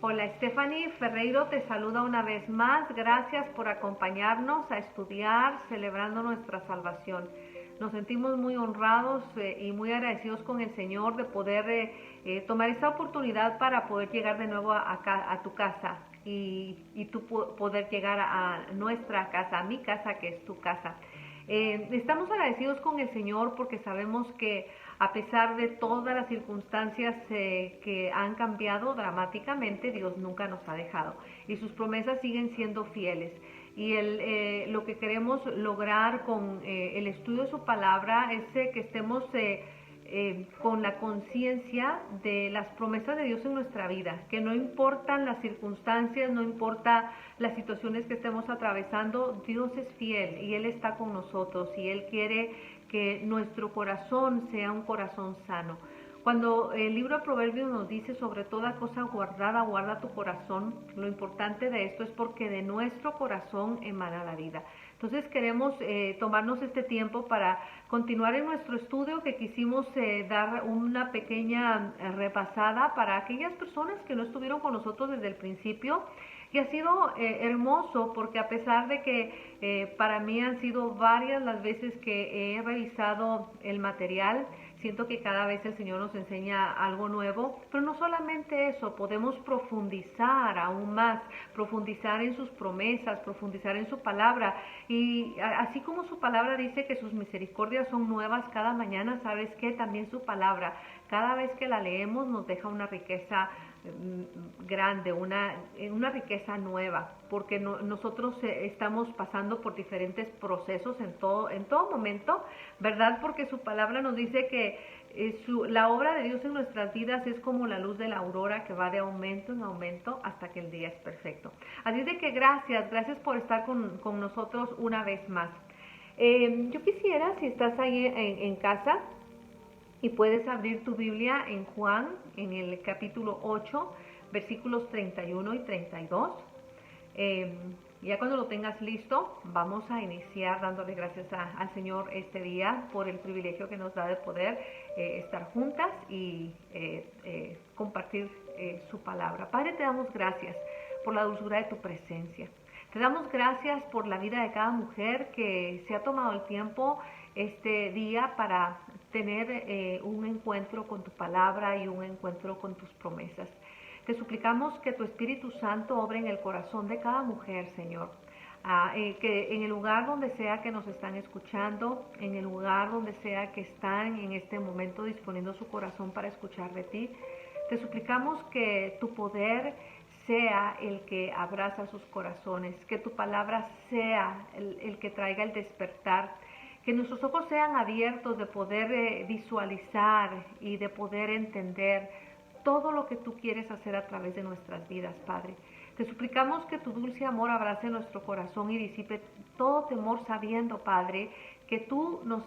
Hola, Stephanie Ferreiro te saluda una vez más. Gracias por acompañarnos a estudiar celebrando nuestra salvación. Nos sentimos muy honrados y muy agradecidos con el Señor de poder tomar esta oportunidad para poder llegar de nuevo a tu casa y tú poder llegar a nuestra casa, a mi casa que es tu casa. Estamos agradecidos con el Señor porque sabemos que a pesar de todas las circunstancias que han cambiado dramáticamente, Dios nunca nos ha dejado y sus promesas siguen siendo fieles. Y lo que queremos lograr con el estudio de su palabra es que estemos con la conciencia de las promesas de Dios en nuestra vida, que no importan las circunstancias, no importa las situaciones que estemos atravesando, Dios es fiel y Él está con nosotros y Él quiere que nuestro corazón sea un corazón sano. Cuando el libro de Proverbios nos dice sobre toda cosa guardada, guarda tu corazón, lo importante de esto es porque de nuestro corazón emana la vida. Entonces queremos tomarnos este tiempo para continuar en nuestro estudio que quisimos dar una pequeña repasada para aquellas personas que no estuvieron con nosotros desde el principio. Y ha sido hermoso porque a pesar de que para mí han sido varias las veces que he revisado el material, siento que cada vez el Señor nos enseña algo nuevo, pero no solamente eso, podemos profundizar aún más, profundizar en sus promesas, profundizar en su palabra. Y así como su palabra dice que sus misericordias son nuevas cada mañana, ¿sabes qué? También su palabra, cada vez que la leemos nos deja una riqueza grande, una riqueza nueva, porque nosotros estamos pasando por diferentes procesos en todo momento, ¿verdad? Porque su palabra nos dice que la obra de Dios en nuestras vidas es como la luz de la aurora que va de aumento en aumento hasta que el día es perfecto. Así de que gracias por estar con nosotros una vez más. Yo quisiera, si estás ahí en casa, y puedes abrir tu Biblia en Juan, en el capítulo 8, versículos 31 y 32. Ya cuando lo tengas listo, vamos a iniciar dándole gracias al Señor este día por el privilegio que nos da de poder estar juntas y compartir su palabra. Padre, te damos gracias por la dulzura de tu presencia. Te damos gracias por la vida de cada mujer que se ha tomado el tiempo este día para tener un encuentro con tu palabra y un encuentro con tus promesas. Te suplicamos que tu Espíritu Santo obre en el corazón de cada mujer, Señor. Que en el lugar donde sea que nos están escuchando, en el lugar donde sea que están en este momento disponiendo su corazón para escuchar de ti, te suplicamos que tu poder sea el que abraza sus corazones, que tu palabra sea el que traiga el despertar, que nuestros ojos sean abiertos de poder visualizar y de poder entender todo lo que tú quieres hacer a través de nuestras vidas, Padre. Te suplicamos que tu dulce amor abrace nuestro corazón y disipe todo temor, sabiendo, Padre, que tú nos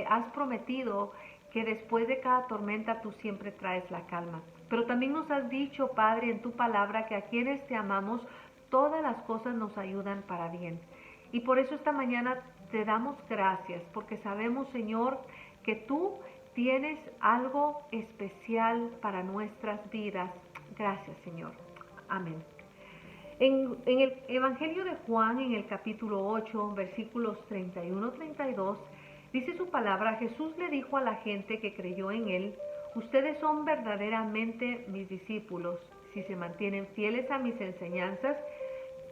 has prometido que después de cada tormenta tú siempre traes la calma. Pero también nos has dicho, Padre, en tu palabra que a quienes te amamos, todas las cosas nos ayudan para bien. Y por eso esta mañana te damos gracias, porque sabemos, Señor, que tú tienes algo especial para nuestras vidas. Gracias, Señor. Amén. En el Evangelio de Juan, en el capítulo 8, versículos 31-32, dice su palabra: Jesús le dijo a la gente que creyó en él: ustedes son verdaderamente mis discípulos, si se mantienen fieles a mis enseñanzas,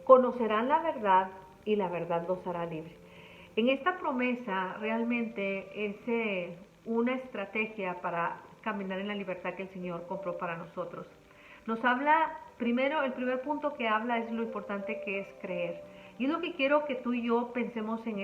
conocerán la verdad y la verdad los hará libres. En esta promesa realmente es una estrategia para caminar en la libertad que el Señor compró para nosotros. Nos habla, primero, el primer punto que habla es lo importante que es creer. Y es lo que quiero que tú y yo pensemos en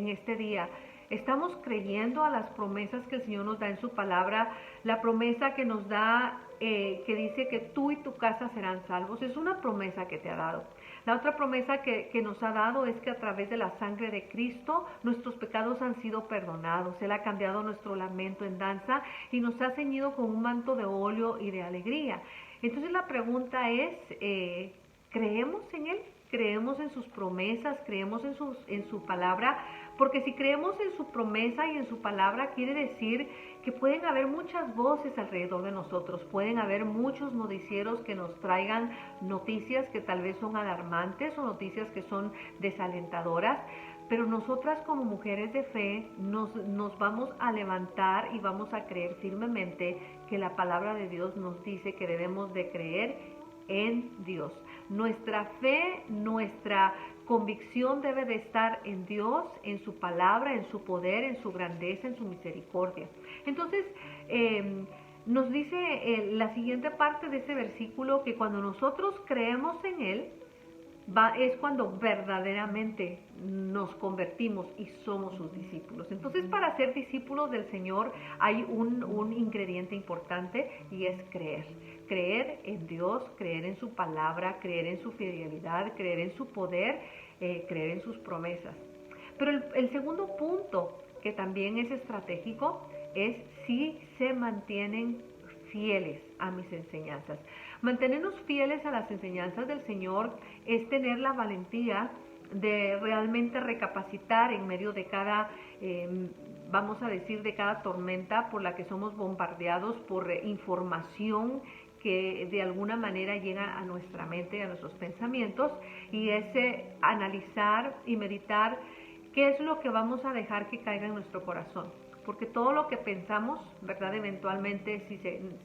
este día. Estamos creyendo a las promesas que el Señor nos da en su palabra, la promesa que nos da, que dice que tú y tu casa serán salvos. Es una promesa que te ha dado. La otra promesa que nos ha dado es que a través de la sangre de Cristo nuestros pecados han sido perdonados. Él ha cambiado nuestro lamento en danza y nos ha ceñido con un manto de óleo y de alegría. Entonces la pregunta es, ¿creemos en Él? creemos en sus promesas, creemos en su palabra, porque si creemos en su promesa y en su palabra, quiere decir que pueden haber muchas voces alrededor de nosotros, pueden haber muchos noticieros que nos traigan noticias que tal vez son alarmantes o noticias que son desalentadoras, pero nosotras como mujeres de fe nos vamos a levantar y vamos a creer firmemente que la palabra de Dios nos dice que debemos de creer en Dios. Nuestra fe, nuestra convicción debe de estar en Dios, en su palabra, en su poder, en su grandeza, en su misericordia. Entonces, nos dice la siguiente parte de ese versículo que cuando nosotros creemos en Él, es cuando verdaderamente nos convertimos y somos sus discípulos. Entonces, para ser discípulos del Señor hay un ingrediente importante y es creer. Creer en Dios, creer en su palabra, creer en su fidelidad, creer en su poder, creer en sus promesas. Pero el segundo punto, que también es estratégico, es si se mantienen fieles a mis enseñanzas. Mantenernos fieles a las enseñanzas del Señor es tener la valentía de realmente recapacitar en medio de cada, vamos a decir, de cada tormenta por la que somos bombardeados por información que de alguna manera llega a nuestra mente y a nuestros pensamientos, y es analizar y meditar qué es lo que vamos a dejar que caiga en nuestro corazón. Porque todo lo que pensamos, ¿verdad? Eventualmente,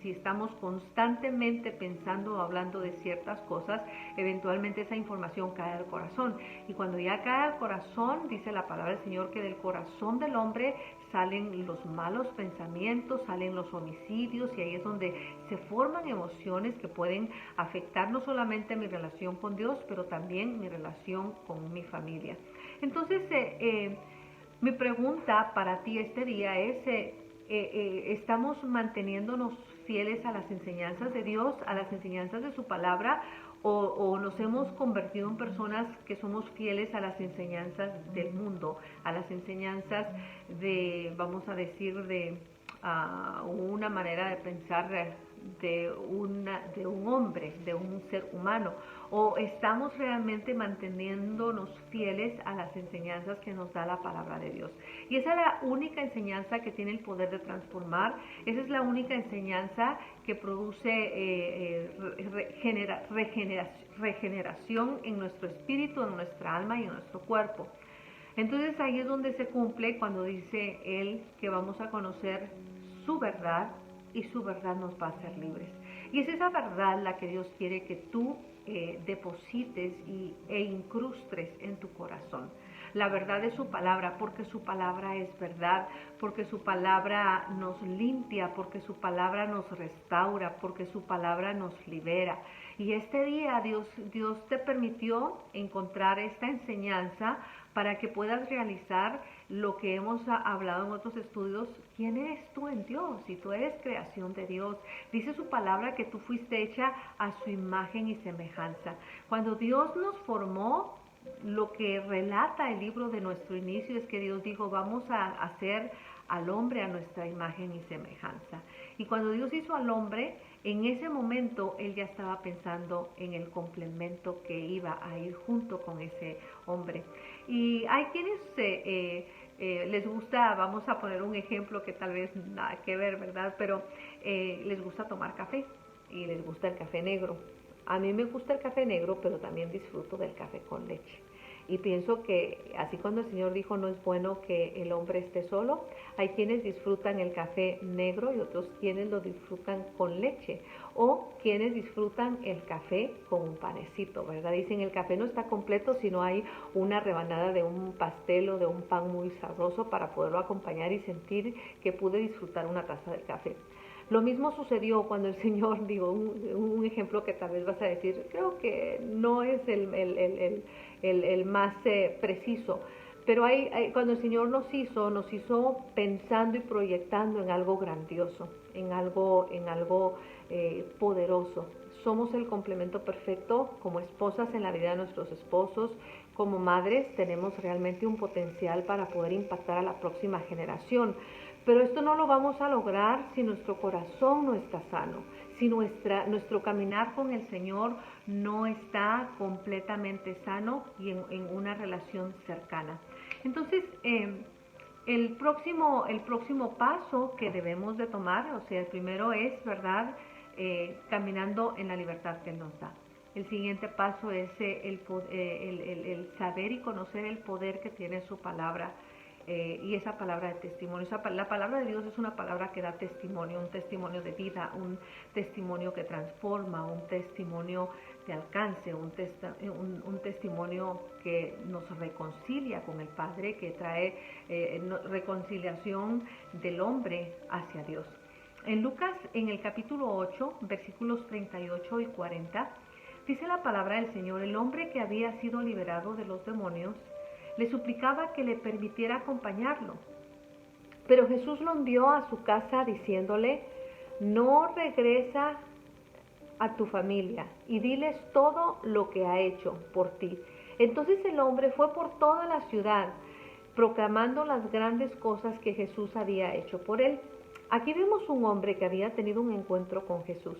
si estamos constantemente pensando o hablando de ciertas cosas, eventualmente esa información cae al corazón. Y cuando ya cae al corazón, dice la palabra del Señor que del corazón del hombre salen los malos pensamientos, salen los homicidios, y ahí es donde se forman emociones que pueden afectar no solamente mi relación con Dios, pero también mi relación con mi familia. Entonces, mi pregunta para ti este día es, ¿estamos manteniéndonos fieles a las enseñanzas de Dios, a las enseñanzas de su palabra, o nos hemos convertido en personas que somos fieles a las enseñanzas del mundo, a las enseñanzas de, vamos a decir, de una manera de pensar de un hombre, de un ser humano? ¿O estamos realmente manteniéndonos fieles a las enseñanzas que nos da la palabra de Dios? Y esa es la única enseñanza que tiene el poder de transformar. Esa es la única enseñanza que produce regeneración en nuestro espíritu, en nuestra alma y en nuestro cuerpo. Entonces ahí es donde se cumple cuando dice Él que vamos a conocer su verdad y su verdad nos va a hacer libres. Y es esa verdad la que Dios quiere que tú deposites e incrustes en tu corazón. La verdad de su palabra, porque su palabra es verdad, porque su palabra nos limpia, porque su palabra nos restaura, porque su palabra nos libera. Y este día Dios te permitió encontrar esta enseñanza para que puedas realizar lo que hemos hablado en otros estudios. ¿Quién eres tú en Dios? Si tú eres creación de Dios. Dice su palabra que tú fuiste hecha a su imagen y semejanza. Cuando Dios nos formó, lo que relata el libro de nuestro inicio es que Dios dijo, vamos a hacer al hombre a nuestra imagen y semejanza. Y cuando Dios hizo al hombre, en ese momento Él ya estaba pensando en el complemento que iba a ir junto con ese hombre. Y hay quienes les gusta, vamos a poner un ejemplo que tal vez nada que ver, ¿verdad? Pero les gusta tomar café y les gusta el café negro. A mí me gusta el café negro, pero también disfruto del café con leche. Y pienso que así cuando el Señor dijo no es bueno que el hombre esté solo, hay quienes disfrutan el café negro y otros quienes lo disfrutan con leche, o quienes disfrutan el café con un panecito, ¿verdad? Dicen el café no está completo si no hay una rebanada de un pastel o de un pan muy sabroso para poderlo acompañar y sentir que pude disfrutar una taza de café. Lo mismo sucedió cuando el Señor, digo, un ejemplo que tal vez vas a decir, creo que no es el más preciso, pero cuando el Señor nos hizo pensando y proyectando en algo grandioso, en algo poderoso. Somos el complemento perfecto como esposas en la vida de nuestros esposos. Como madres tenemos realmente un potencial para poder impactar a la próxima generación. Pero esto no lo vamos a lograr si nuestro corazón no está sano, si nuestro caminar con el Señor no está completamente sano y en una relación cercana. Entonces, el próximo paso que debemos de tomar, o sea, el primero es, ¿verdad? Caminando en la libertad que Él nos da. El siguiente paso es el saber y conocer el poder que tiene su palabra, y esa palabra de testimonio. La palabra de Dios es una palabra que da testimonio, un testimonio de vida, un testimonio que transforma, un testimonio de alcance, un testimonio que nos reconcilia con el Padre, que trae reconciliación del hombre hacia Dios. En Lucas, en el capítulo 8, versículos 38 y 40, dice la palabra del Señor: el hombre que había sido liberado de los demonios le suplicaba que le permitiera acompañarlo. Pero Jesús lo envió a su casa diciéndole: no regresa a tu familia y diles todo lo que ha hecho por ti. Entonces el hombre fue por toda la ciudad, proclamando las grandes cosas que Jesús había hecho por él. Aquí vemos un hombre que había tenido un encuentro con Jesús.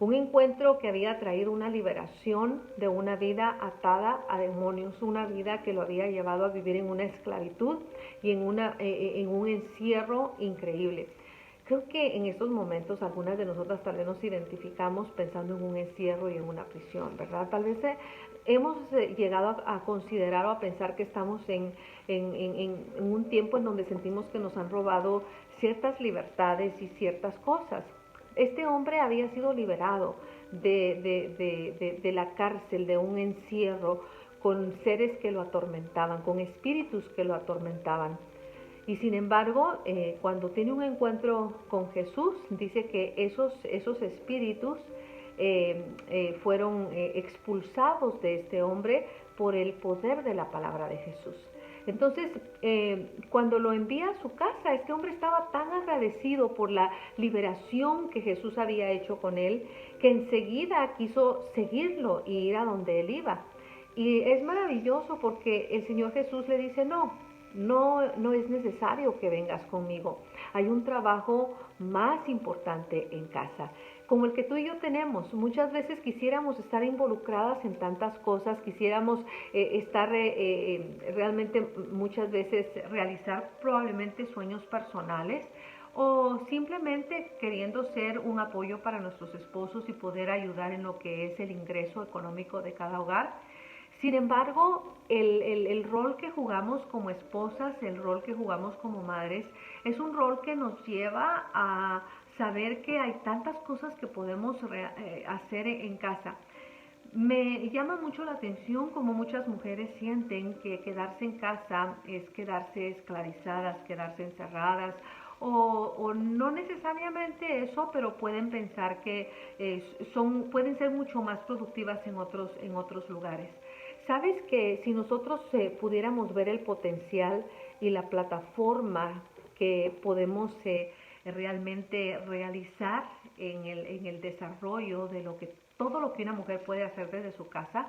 Un encuentro que había traído una liberación de una vida atada a demonios, una vida que lo había llevado a vivir en una esclavitud y en un encierro increíble. Creo que en estos momentos algunas de nosotras tal vez nos identificamos pensando en un encierro y en una prisión, ¿verdad? Tal vez hemos llegado a considerar o a pensar que estamos en un tiempo en donde sentimos que nos han robado ciertas libertades y ciertas cosas. Este hombre había sido liberado de la cárcel, de un encierro, con seres que lo atormentaban, con espíritus que lo atormentaban. Y sin embargo, cuando tiene un encuentro con Jesús, dice que esos espíritus fueron expulsados de este hombre por el poder de la palabra de Jesús. Entonces, cuando lo envía a su casa, este hombre estaba tan agradecido por la liberación que Jesús había hecho con él, que enseguida quiso seguirlo y ir a donde él iba. Y es maravilloso porque el Señor Jesús le dice: no es necesario que vengas conmigo. Hay un trabajo más importante en casa, como el que tú y yo tenemos. Muchas veces quisiéramos estar involucradas en tantas cosas, quisiéramos estar realmente muchas veces realizar probablemente sueños personales, o simplemente queriendo ser un apoyo para nuestros esposos y poder ayudar en lo que es el ingreso económico de cada hogar. Sin embargo, el rol que jugamos como esposas, el rol que jugamos como madres, es un rol que nos lleva a saber que hay tantas cosas que podemos hacer en casa. Me llama mucho la atención cómo muchas mujeres sienten que quedarse en casa es quedarse esclavizadas, quedarse encerradas, o no necesariamente eso, pero pueden pensar que pueden ser mucho más productivas en otros lugares. Sabes que si nosotros pudiéramos ver el potencial y la plataforma que podemos realmente realizar en el desarrollo de todo lo que una mujer puede hacer desde su casa,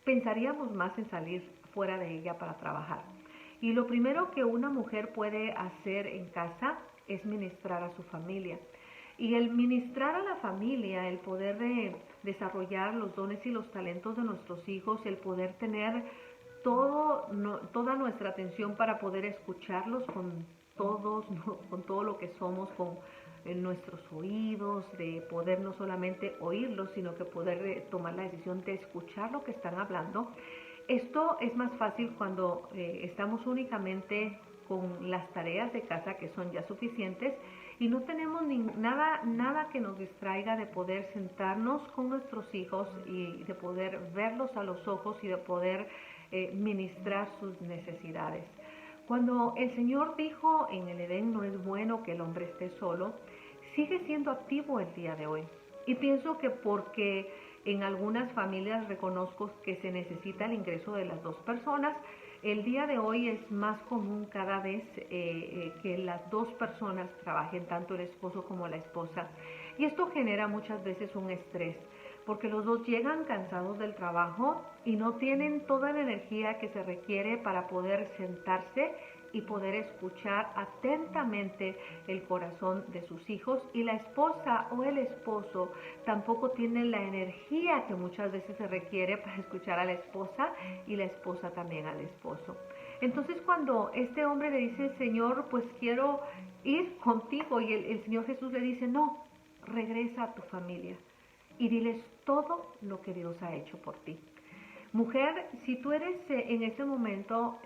pensaríamos más en salir fuera de ella para trabajar. Y lo primero que una mujer puede hacer en casa es ministrar a su familia. Y el ministrar a la familia, el poder desarrollar los dones y los talentos de nuestros hijos, el poder tener toda nuestra atención para poder escucharlos con todo lo que somos, con nuestros oídos, de poder no solamente oírlos, sino que poder tomar la decisión de escuchar lo que están hablando. Esto es más fácil cuando estamos únicamente con las tareas de casa, que son ya suficientes, y no tenemos nada que nos distraiga de poder sentarnos con nuestros hijos y de poder verlos a los ojos y de poder ministrar sus necesidades. Cuando el Señor dijo en el Edén: no es bueno que el hombre esté solo, sigue siendo activo el día de hoy. Y pienso que porque en algunas familias reconozco que se necesita el ingreso de las dos personas, el día de hoy es más común cada vez que las dos personas trabajen, tanto el esposo como la esposa. Y esto genera muchas veces un estrés, porque los dos llegan cansados del trabajo y no tienen toda la energía que se requiere para poder sentarse y poder escuchar atentamente el corazón de sus hijos, y la esposa o el esposo tampoco tienen la energía que muchas veces se requiere para escuchar a la esposa, y la esposa también al esposo. Entonces cuando este hombre le dice, Señor, pues quiero ir contigo, y el Señor Jesús le dice, no, regresa a tu familia y diles todo lo que Dios ha hecho por ti. Mujer, si tú eres en este momento,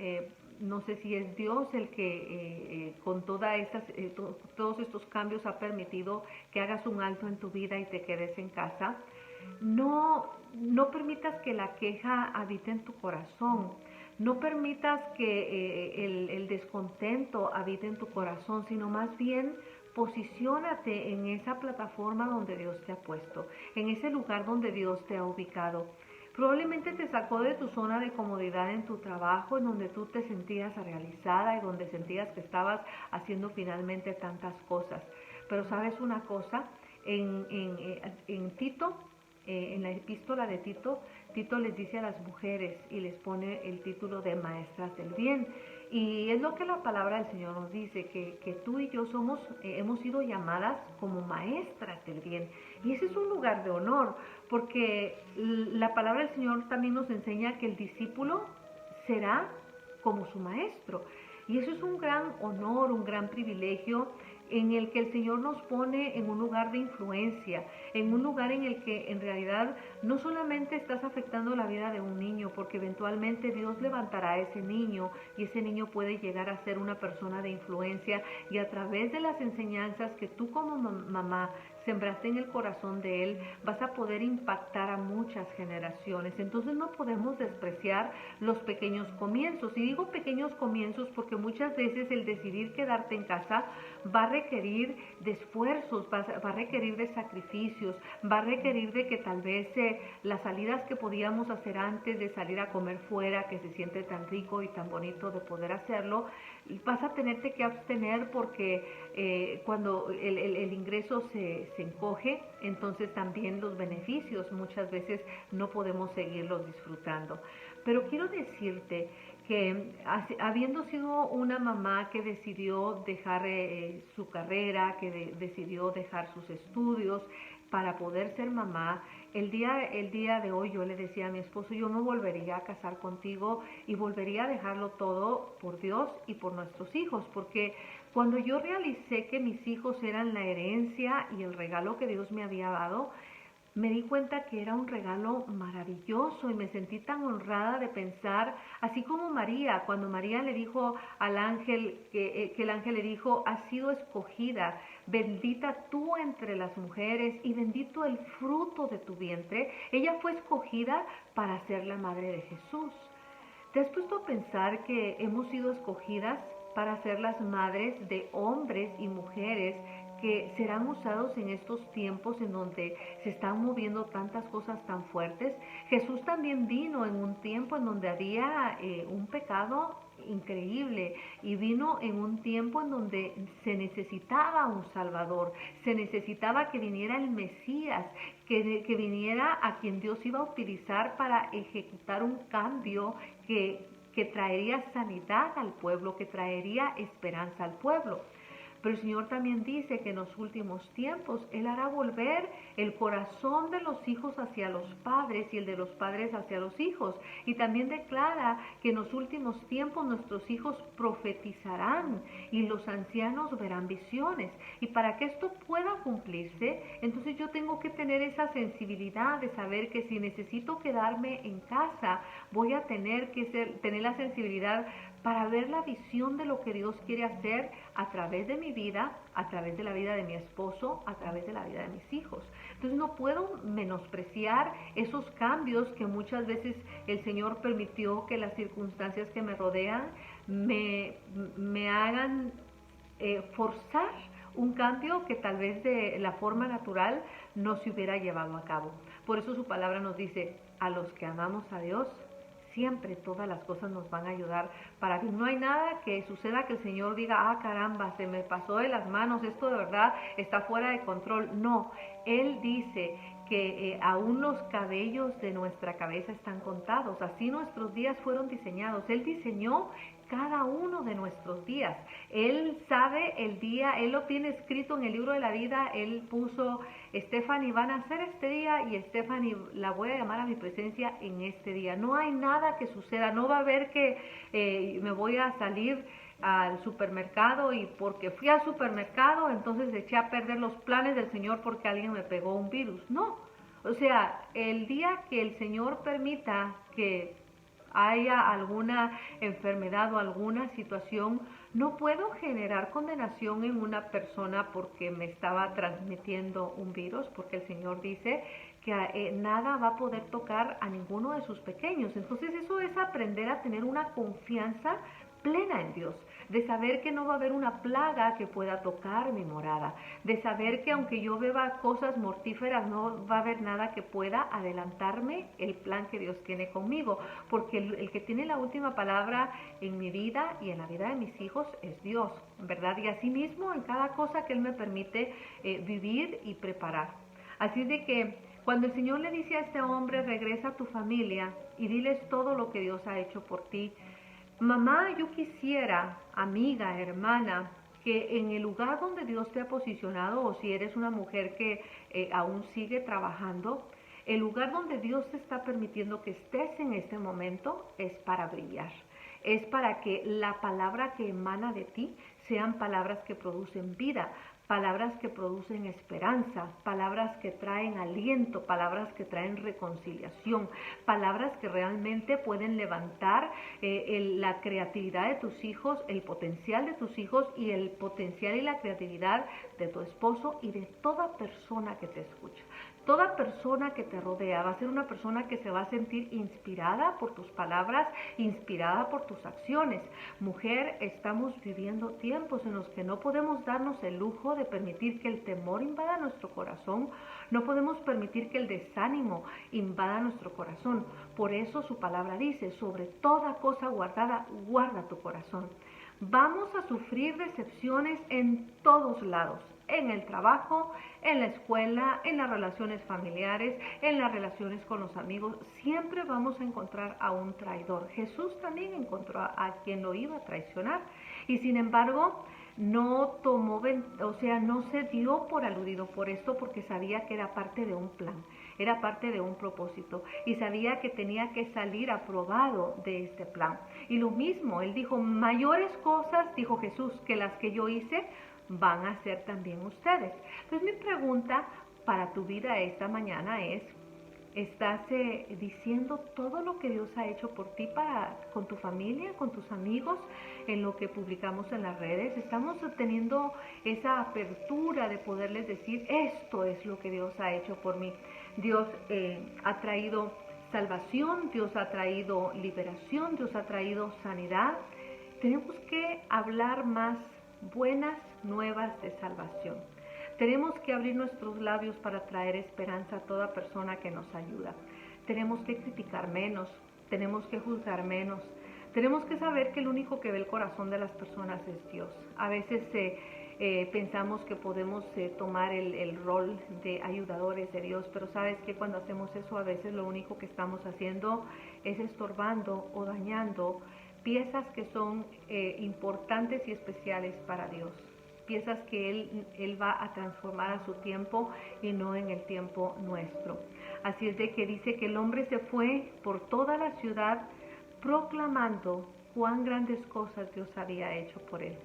no sé si es Dios el que con todos estos cambios ha permitido que hagas un alto en tu vida y te quedes en casa, no permitas que la queja habite en tu corazón. No permitas que el descontento habite en tu corazón, sino más bien posiciónate en esa plataforma donde Dios te ha puesto, en ese lugar donde Dios te ha ubicado. Probablemente te sacó de tu zona de comodidad en tu trabajo, en donde tú te sentías realizada y donde sentías que estabas haciendo finalmente tantas cosas. Pero sabes una cosa, en Tito, en la epístola de Tito, Tito les dice a las mujeres y les pone el título de maestras del bien. Y es lo que la palabra del Señor nos dice, que tú y yo hemos sido llamadas como maestras del bien. Y ese es un lugar de honor, porque la palabra del Señor también nos enseña que el discípulo será como su maestro. Y eso es un gran honor, un gran privilegio en el que el Señor nos pone en un lugar de influencia, en un lugar en el que en realidad no solamente estás afectando la vida de un niño, porque eventualmente Dios levantará a ese niño y ese niño puede llegar a ser una persona de influencia, y a través de las enseñanzas que tú como mamá sembraste en el corazón de él, vas a poder impactar a muchas generaciones. Entonces no podemos despreciar los pequeños comienzos. Y digo pequeños comienzos porque muchas veces el decidir quedarte en casa va a requerir de esfuerzos, va a requerir de sacrificios, va a requerir de que tal vez las salidas que podíamos hacer antes de salir a comer fuera, que se siente tan rico y tan bonito de poder hacerlo, vas a tenerte que abstener porque cuando el ingreso se encoge, entonces también los beneficios muchas veces no podemos seguirlos disfrutando. Pero quiero decirte que habiendo sido una mamá que decidió dejar su carrera, que decidió dejar sus estudios para poder ser mamá, el día de hoy yo le decía a mi esposo, yo me volvería a casar contigo y volvería a dejarlo todo por Dios y por nuestros hijos, porque cuando yo realicé que mis hijos eran la herencia y el regalo que Dios me había dado, me di cuenta que era un regalo maravilloso y me sentí tan honrada de pensar, así como María, cuando María le dijo al ángel, que el ángel le dijo, has sido escogida, bendita tú entre las mujeres y bendito el fruto de tu vientre. Ella fue escogida para ser la madre de Jesús. ¿Te has puesto a pensar que hemos sido escogidas para ser las madres de hombres y mujeres que serán usados en estos tiempos en donde se están moviendo tantas cosas tan fuertes? Jesús también vino en un tiempo en donde había un pecado increíble, y vino en un tiempo en donde se necesitaba un Salvador, se necesitaba que viniera el Mesías, que viniera a quien Dios iba a utilizar para ejecutar un cambio que traería sanidad al pueblo, que traería esperanza al pueblo. Pero el Señor también dice que en los últimos tiempos Él hará volver el corazón de los hijos hacia los padres y el de los padres hacia los hijos. Y también declara que en los últimos tiempos nuestros hijos profetizarán y los ancianos verán visiones. Y para que esto pueda cumplirse, entonces yo tengo que tener esa sensibilidad de saber que si necesito quedarme en casa, voy a tener que tener la sensibilidad para ver la visión de lo que Dios quiere hacer a través de mi vida, a través de la vida de mi esposo, a través de la vida de mis hijos. Entonces no puedo menospreciar esos cambios que muchas veces el Señor permitió que las circunstancias que me rodean me hagan forzar un cambio que tal vez de la forma natural no se hubiera llevado a cabo. Por eso su palabra nos dice, a los que amamos a Dios, siempre todas las cosas nos van a ayudar para bien. No hay nada que suceda que el Señor diga, caramba, se me pasó de las manos, esto de verdad está fuera de control. No, Él dice que aún los cabellos de nuestra cabeza están contados, así nuestros días fueron diseñados. Él diseñó cada uno de nuestros días. Él sabe el día, Él lo tiene escrito en el libro de la vida. Él puso, Stephanie, van a hacer este día y Stephanie la voy a llamar a mi presencia en este día. No hay nada que suceda, no va a haber que me voy a salir al supermercado y porque fui al supermercado entonces eché a perder los planes del Señor porque alguien me pegó un virus. No, o sea, el día que el Señor permita que haya alguna enfermedad o alguna situación, no puedo generar condenación en una persona porque me estaba transmitiendo un virus, porque el Señor dice que nada va a poder tocar a ninguno de sus pequeños. Entonces eso es aprender a tener una confianza plena en Dios, de saber que no va a haber una plaga que pueda tocar mi morada, de saber que aunque yo beba cosas mortíferas, no va a haber nada que pueda adelantarme el plan que Dios tiene conmigo, porque el que tiene la última palabra en mi vida y en la vida de mis hijos es Dios, ¿verdad? Y asimismo en cada cosa que Él me permite vivir y preparar. Así de que cuando el Señor le dice a este hombre, regresa a tu familia y diles todo lo que Dios ha hecho por ti, mamá, yo quisiera, amiga, hermana, que en el lugar donde Dios te ha posicionado, o si eres una mujer que aún sigue trabajando, el lugar donde Dios te está permitiendo que estés en este momento es para brillar. Es para que la palabra que emana de ti sean palabras que producen vida, palabras que producen esperanza, palabras que traen aliento, palabras que traen reconciliación, palabras que realmente pueden levantar la creatividad de tus hijos, el potencial de tus hijos y el potencial y la creatividad de tu esposo y de toda persona que te escucha. Toda persona que te rodea va a ser una persona que se va a sentir inspirada por tus palabras, inspirada por tus acciones. Mujer, estamos viviendo tiempos en los que no podemos darnos el lujo de permitir que el temor invada nuestro corazón, no podemos permitir que el desánimo invada nuestro corazón. Por eso su palabra dice, sobre toda cosa guardada, guarda tu corazón. Vamos a sufrir decepciones en todos lados, en el trabajo, en la escuela, en las relaciones familiares, en las relaciones con los amigos. Siempre vamos a encontrar a un traidor. Jesús también encontró a quien lo iba a traicionar y sin embargo no tomó, no se dio por aludido por esto porque sabía que era parte de un plan, era parte de un propósito y sabía que tenía que salir aprobado de este plan. Y lo mismo, él dijo, mayores cosas, dijo Jesús, que las que yo hice, van a hacer también ustedes. Entonces mi pregunta para tu vida esta mañana es, ¿estás diciendo todo lo que Dios ha hecho por ti con tu familia, con tus amigos, en lo que publicamos en las redes? ¿Estamos teniendo esa apertura de poderles decir, esto es lo que Dios ha hecho por mí? Dios ha traído salvación, Dios ha traído liberación, Dios ha traído sanidad. Tenemos que hablar más buenas nuevas de salvación. Tenemos que abrir nuestros labios para traer esperanza a toda persona que nos ayuda. Tenemos que criticar menos, tenemos que juzgar menos. Tenemos que saber que el único que ve el corazón de las personas es Dios. A veces pensamos que podemos tomar el rol de ayudadores de Dios, pero sabes que cuando hacemos eso a veces lo único que estamos haciendo es estorbando o dañando piezas que son importantes y especiales para Dios. Piezas que Él va a transformar a su tiempo y no en el tiempo nuestro. Así es de que dice que el hombre se fue por toda la ciudad proclamando cuán grandes cosas Dios había hecho por él.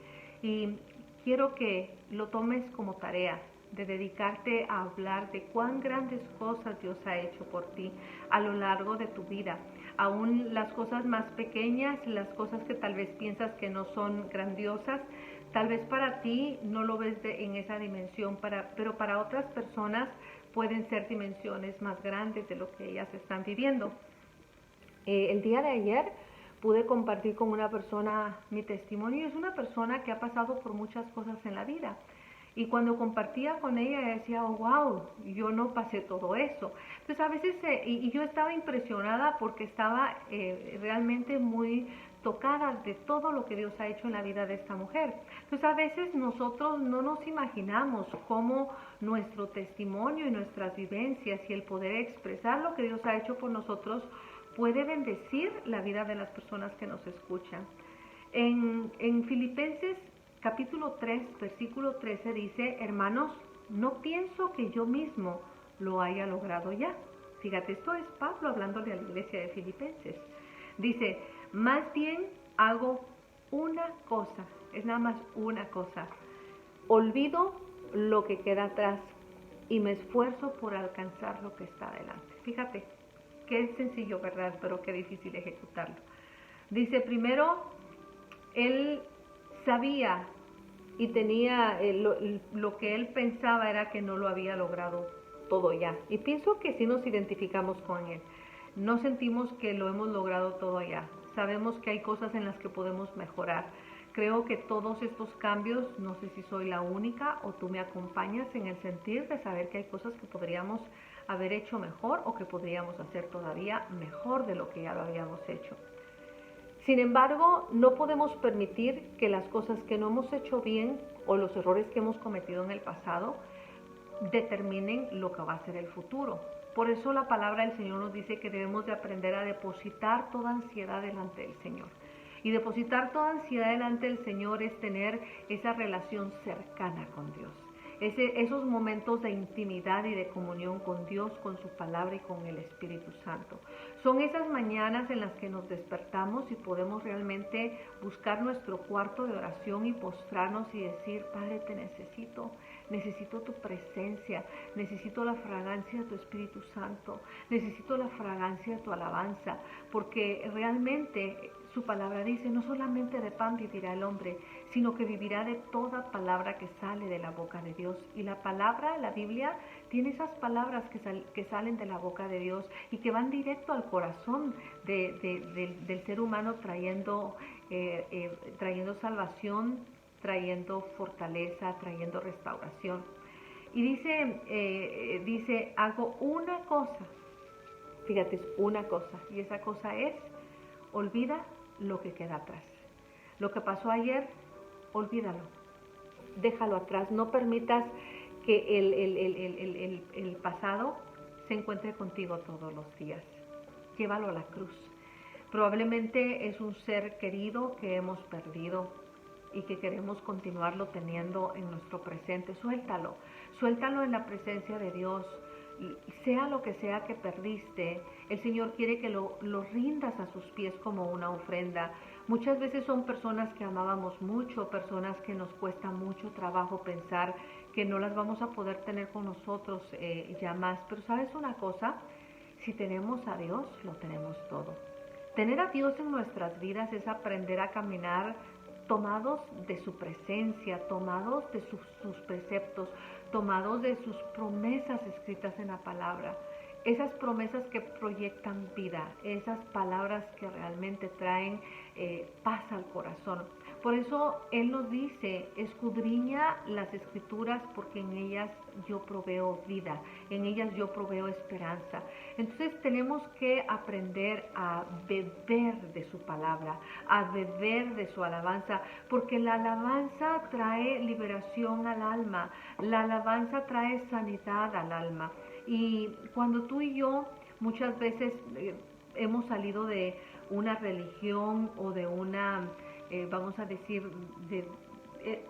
Y quiero que lo tomes como tarea de dedicarte a hablar de cuán grandes cosas Dios ha hecho por ti a lo largo de tu vida. Aún las cosas más pequeñas, las cosas que tal vez piensas que no son grandiosas, tal vez para ti no lo ves en esa dimensión, pero para otras personas pueden ser dimensiones más grandes de lo que ellas están viviendo. El día de ayer pude compartir con una persona mi testimonio. Es una persona que ha pasado por muchas cosas en la vida. Y cuando compartía con ella decía, oh, wow, yo no pasé todo eso. Entonces a veces, y yo estaba impresionada porque estaba realmente muy tocada de todo lo que Dios ha hecho en la vida de esta mujer. Entonces a veces nosotros no nos imaginamos cómo nuestro testimonio y nuestras vivencias y el poder expresar lo que Dios ha hecho por nosotros puede bendecir la vida de las personas que nos escuchan. En Filipenses capítulo 3, versículo 13 dice, hermanos, no pienso que yo mismo lo haya logrado ya. Fíjate, esto es Pablo hablándole a la iglesia de Filipenses. Dice, más bien hago una cosa, es nada más una cosa. Olvido lo que queda atrás y me esfuerzo por alcanzar lo que está adelante. Fíjate, qué sencillo, ¿verdad? Pero qué difícil ejecutarlo. Dice, primero, él sabía y tenía lo que él pensaba era que no lo había logrado todo ya. Y pienso que sí nos identificamos con él. No sentimos que lo hemos logrado todo ya. Sabemos que hay cosas en las que podemos mejorar. Creo que todos estos cambios, no sé si soy la única o tú me acompañas en el sentir de saber que hay cosas que podríamos haber hecho mejor o que podríamos hacer todavía mejor de lo que ya lo habíamos hecho. Sin embargo, no podemos permitir que las cosas que no hemos hecho bien o los errores que hemos cometido en el pasado determinen lo que va a ser el futuro. Por eso la palabra del Señor nos dice que debemos de aprender a depositar toda ansiedad delante del Señor. Y depositar toda ansiedad delante del Señor es tener esa relación cercana con Dios. Esos momentos de intimidad y de comunión con Dios, con su palabra y con el Espíritu Santo. Son esas mañanas en las que nos despertamos y podemos realmente buscar nuestro cuarto de oración y postrarnos y decir, Padre, te necesito tu presencia, necesito la fragancia de tu Espíritu Santo, necesito la fragancia de tu alabanza, porque realmente su palabra dice, no solamente de pan vivirá el hombre, sino que vivirá de toda palabra que sale de la boca de Dios. Y la palabra, la Biblia, tiene esas palabras que salen de la boca de Dios y que van directo al corazón del ser humano trayendo salvación, trayendo fortaleza, trayendo restauración. Y dice, hago una cosa, fíjate, es una cosa, y esa cosa es, olvida lo que queda atrás. Lo que pasó ayer, olvídalo, déjalo atrás, no permitas que el pasado se encuentre contigo todos los días. Llévalo a la cruz. Probablemente es un ser querido que hemos perdido y que queremos continuarlo teniendo en nuestro presente. Suéltalo en la presencia de Dios. Sea lo que sea que perdiste, el Señor quiere que lo rindas a sus pies como una ofrenda. Muchas veces son personas que amábamos mucho, personas que nos cuesta mucho trabajo pensar que no las vamos a poder tener con nosotros ya más. Pero ¿sabes una cosa? Si tenemos a Dios, lo tenemos todo. Tener a Dios en nuestras vidas es aprender a caminar tomados de su presencia, tomados de sus preceptos, tomados de sus promesas escritas en la palabra. Esas promesas que proyectan vida, esas palabras que realmente traen paz al corazón. Por eso Él nos dice, escudriña las escrituras porque en ellas yo proveo vida, en ellas yo proveo esperanza. Entonces tenemos que aprender a beber de su palabra, a beber de su alabanza, porque la alabanza trae liberación al alma, la alabanza trae sanidad al alma. Y cuando tú y yo muchas veces hemos salido de una religión o de una, vamos a decir,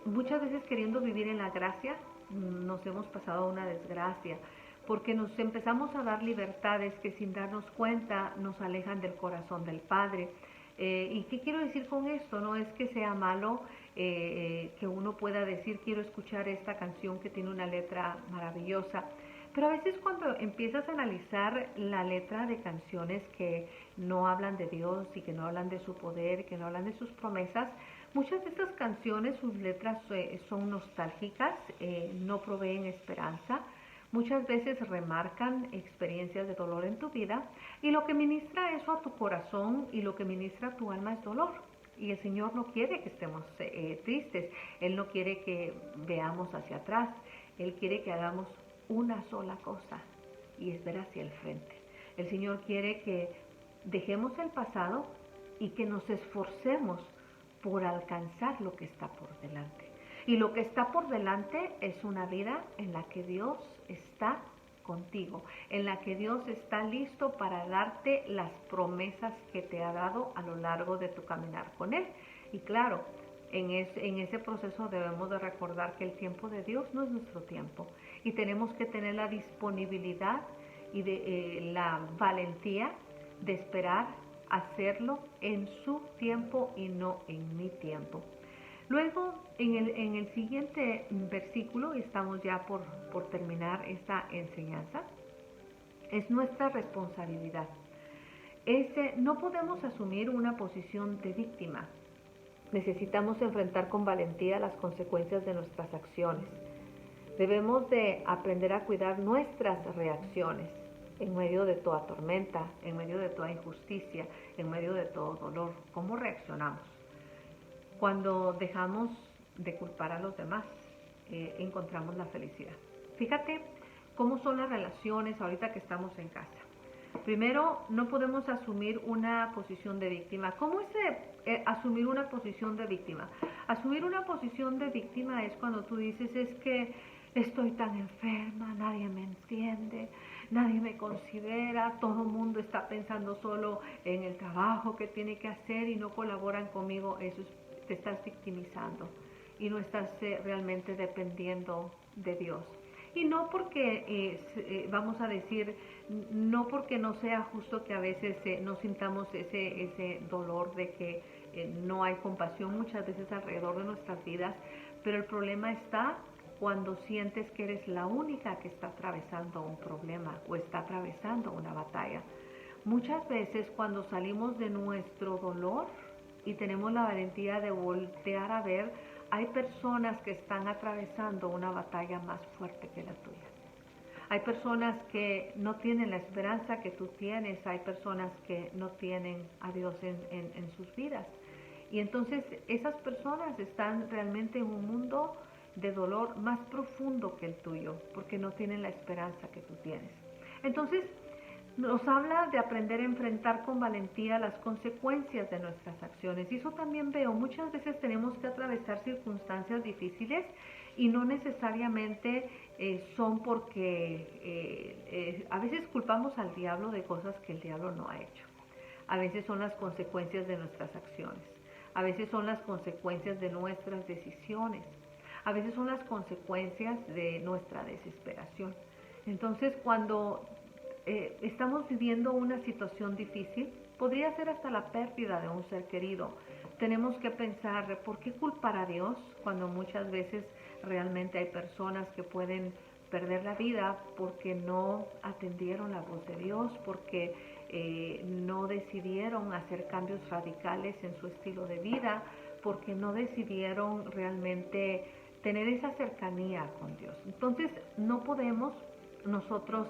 muchas veces queriendo vivir en la gracia, nos hemos pasado a una desgracia, porque nos empezamos a dar libertades que sin darnos cuenta nos alejan del corazón del Padre. ¿Y qué quiero decir con esto? No es que sea malo que uno pueda decir, quiero escuchar esta canción que tiene una letra maravillosa. Pero a veces cuando empiezas a analizar la letra de canciones que no hablan de Dios y que no hablan de su poder, que no hablan de sus promesas, muchas de estas canciones, sus letras son nostálgicas, no proveen esperanza, muchas veces remarcan experiencias de dolor en tu vida y lo que ministra eso a tu corazón y lo que ministra a tu alma es dolor. Y el Señor no quiere que estemos tristes, Él no quiere que veamos hacia atrás, Él quiere que hagamos una sola cosa y es ver hacia el frente. El Señor quiere que dejemos el pasado y que nos esforcemos por alcanzar lo que está por delante. Y lo que está por delante es una vida en la que Dios está contigo, en la que Dios está listo para darte las promesas que te ha dado a lo largo de tu caminar con Él. Y claro, en ese proceso debemos de recordar que el tiempo de Dios no es nuestro tiempo y tenemos que tener la disponibilidad y la valentía de esperar hacerlo en su tiempo y no en mi tiempo. Luego, en el siguiente versículo, estamos ya por terminar esta enseñanza, es nuestra responsabilidad. No podemos asumir una posición de víctima. Necesitamos enfrentar con valentía las consecuencias de nuestras acciones. Debemos de aprender a cuidar nuestras reacciones en medio de toda tormenta, en medio de toda injusticia, en medio de todo dolor. ¿Cómo reaccionamos? Cuando dejamos de culpar a los demás, encontramos la felicidad. Fíjate cómo son las relaciones ahorita que estamos en casa. Primero, no podemos asumir una posición de víctima. ¿Cómo es asumir una posición de víctima? Asumir una posición de víctima es cuando tú dices, es que estoy tan enferma, nadie me entiende, nadie me considera, todo el mundo está pensando solo en el trabajo que tiene que hacer y no colaboran conmigo. Eso te estás victimizando y no estás realmente dependiendo de Dios. Y no porque, vamos a decir, no porque no sea justo que a veces no sintamos ese dolor de que no hay compasión muchas veces alrededor de nuestras vidas, pero el problema está cuando sientes que eres la única que está atravesando un problema o está atravesando una batalla. Muchas veces cuando salimos de nuestro dolor y tenemos la valentía de voltear a ver, hay personas que están atravesando una batalla más fuerte que la tuya. Hay personas que no tienen la esperanza que tú tienes, hay personas que no tienen a Dios en sus vidas. Y entonces esas personas están realmente en un mundo de dolor más profundo que el tuyo, porque no tienen la esperanza que tú tienes. Entonces, nos habla de aprender a enfrentar con valentía las consecuencias de nuestras acciones. Y eso también veo, muchas veces tenemos que atravesar circunstancias difíciles y no necesariamente son porque a veces culpamos al diablo de cosas que el diablo no ha hecho. A veces son las consecuencias de nuestras acciones. A veces son las consecuencias de nuestras decisiones. A veces son las consecuencias de nuestra desesperación. Entonces, cuando estamos viviendo una situación difícil, podría ser hasta la pérdida de un ser querido. Tenemos que pensar, ¿por qué culpar a Dios cuando muchas veces realmente hay personas que pueden perder la vida porque no atendieron la voz de Dios, porque no decidieron hacer cambios radicales en su estilo de vida, porque no decidieron realmente tener esa cercanía con Dios? Entonces, no podemos nosotros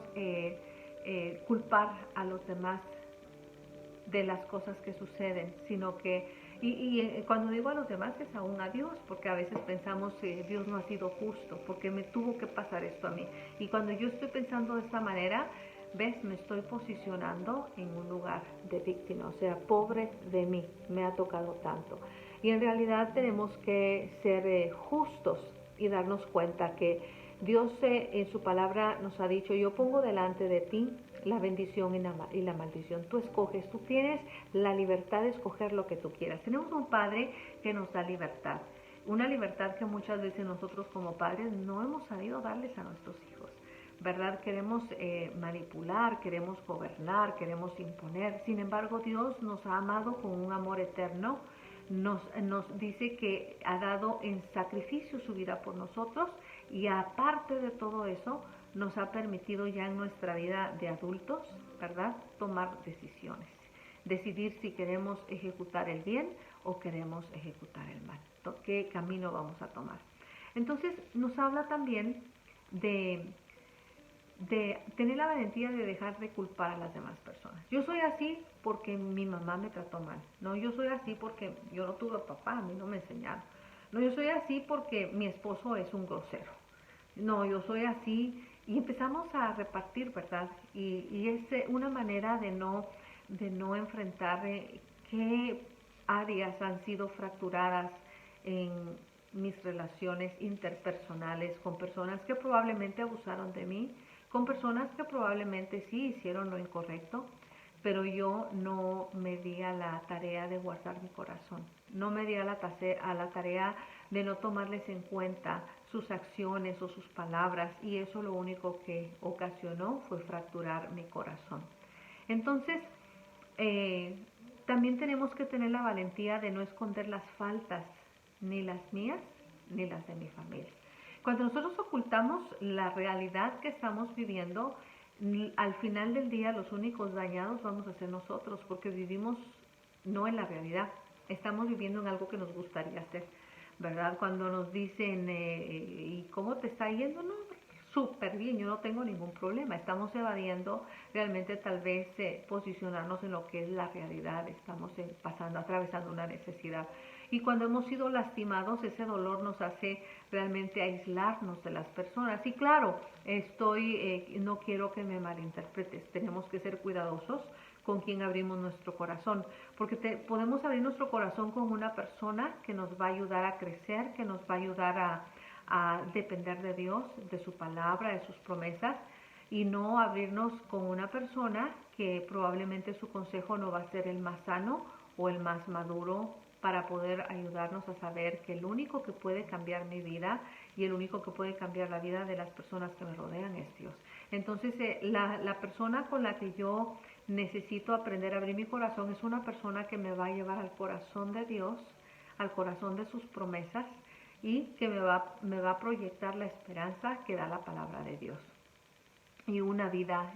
culpar a los demás de las cosas que suceden, sino que, cuando digo a los demás es aún a Dios, porque a veces pensamos Dios no ha sido justo, porque me tuvo que pasar esto a mí. Y cuando yo estoy pensando de esta manera, ves, me estoy posicionando en un lugar de víctima, o sea, pobre de mí, me ha tocado tanto. Y en realidad tenemos que ser justos y darnos cuenta que Dios en su palabra nos ha dicho, yo pongo delante de ti la bendición y la maldición. Tú escoges, tú tienes la libertad de escoger lo que tú quieras. Tenemos un Padre que nos da libertad, una libertad que muchas veces nosotros como padres no hemos sabido darles a nuestros hijos, ¿verdad? Queremos manipular, queremos gobernar, queremos imponer. Sin embargo, Dios nos ha amado con un amor eterno. Nos dice que ha dado en sacrificio su vida por nosotros y aparte de todo eso nos ha permitido ya en nuestra vida de adultos, ¿verdad?, tomar decisiones, decidir si queremos ejecutar el bien o queremos ejecutar el mal, qué camino vamos a tomar. Entonces nos habla también de tener la valentía de dejar de culpar a las demás personas. Yo soy así porque mi mamá me trató mal. No, yo soy así porque yo no tuve papá, a mí no me enseñaron. No, yo soy así porque mi esposo es un grosero. No, yo soy así. Y empezamos a repartir, ¿verdad? Y es una manera de no enfrentar qué áreas han sido fracturadas en mis relaciones interpersonales con personas que probablemente abusaron de mí, con personas que probablemente sí hicieron lo incorrecto, pero yo no me di a la tarea de guardar mi corazón, no me di a la tarea de no tomarles en cuenta sus acciones o sus palabras, y eso lo único que ocasionó fue fracturar mi corazón. Entonces, eh, también tenemos que tener la valentía de no esconder las faltas, ni las mías, ni las de mi familia. Cuando nosotros ocultamos la realidad que estamos viviendo, al final del día los únicos dañados vamos a ser nosotros, porque vivimos no en la realidad, estamos viviendo en algo que nos gustaría hacer, ¿verdad? Cuando nos dicen, ¿y cómo te está yendo? No, súper bien, yo no tengo ningún problema. Estamos evadiendo realmente tal vez posicionarnos en lo que es la realidad. Estamos atravesando una necesidad. Y cuando hemos sido lastimados, ese dolor nos hace realmente aislarnos de las personas. Y claro, no quiero que me malinterpretes. Tenemos que ser cuidadosos con quien abrimos nuestro corazón, porque podemos abrir nuestro corazón con una persona que nos va a ayudar a crecer, que nos va a ayudar a depender de Dios, de su palabra, de sus promesas, y no abrirnos con una persona que probablemente su consejo no va a ser el más sano o el más maduro para poder ayudarnos a saber que el único que puede cambiar mi vida y el único que puede cambiar la vida de las personas que me rodean es Dios. Entonces, la persona con la que yo necesito aprender a abrir mi corazón es una persona que me va a llevar al corazón de Dios, al corazón de sus promesas, y que me va a proyectar la esperanza que da la palabra de Dios y una vida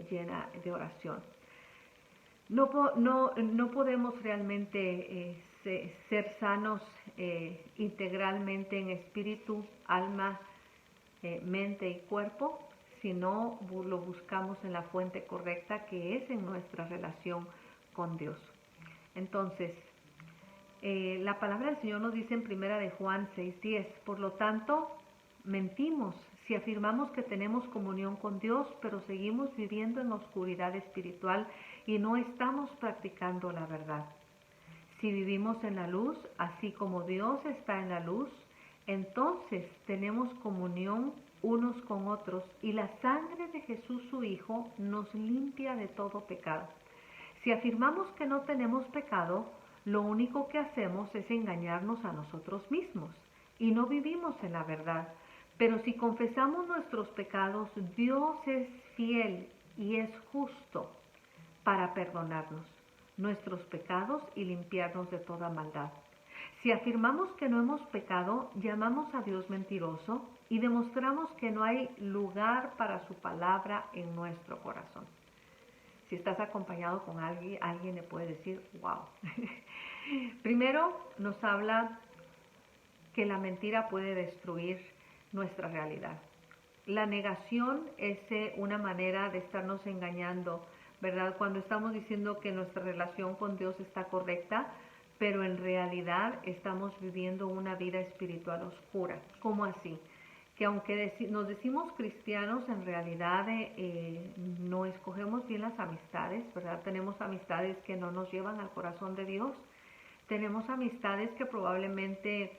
llena de oración. No podemos realmente ser sanos integralmente en espíritu, alma, mente y cuerpo si no lo buscamos en la fuente correcta, que es en nuestra relación con Dios. Entonces, la palabra del Señor nos dice en primera de Juan 6:10, por lo tanto, mentimos si afirmamos que tenemos comunión con Dios, pero seguimos viviendo en la oscuridad espiritual y no estamos practicando la verdad. Si vivimos en la luz, así como Dios está en la luz, entonces tenemos comunión unos con otros y la sangre de Jesús su Hijo nos limpia de todo pecado. Si afirmamos que no tenemos pecado, lo único que hacemos es engañarnos a nosotros mismos y no vivimos en la verdad. Pero si confesamos nuestros pecados, Dios es fiel y es justo para perdonarnos nuestros pecados y limpiarnos de toda maldad. Si afirmamos que no hemos pecado, llamamos a Dios mentiroso y demostramos que no hay lugar para su palabra en nuestro corazón. Si estás acompañado con alguien le puede decir, wow. Primero nos habla que la mentira puede destruir nuestra realidad. La negación es una manera de estarnos engañando, ¿verdad? Cuando estamos diciendo que nuestra relación con Dios está correcta, pero en realidad estamos viviendo una vida espiritual oscura. ¿Cómo así? Que aunque nos decimos cristianos, en realidad no escogemos bien las amistades, ¿verdad? Tenemos amistades que no nos llevan al corazón de Dios. Tenemos amistades que probablemente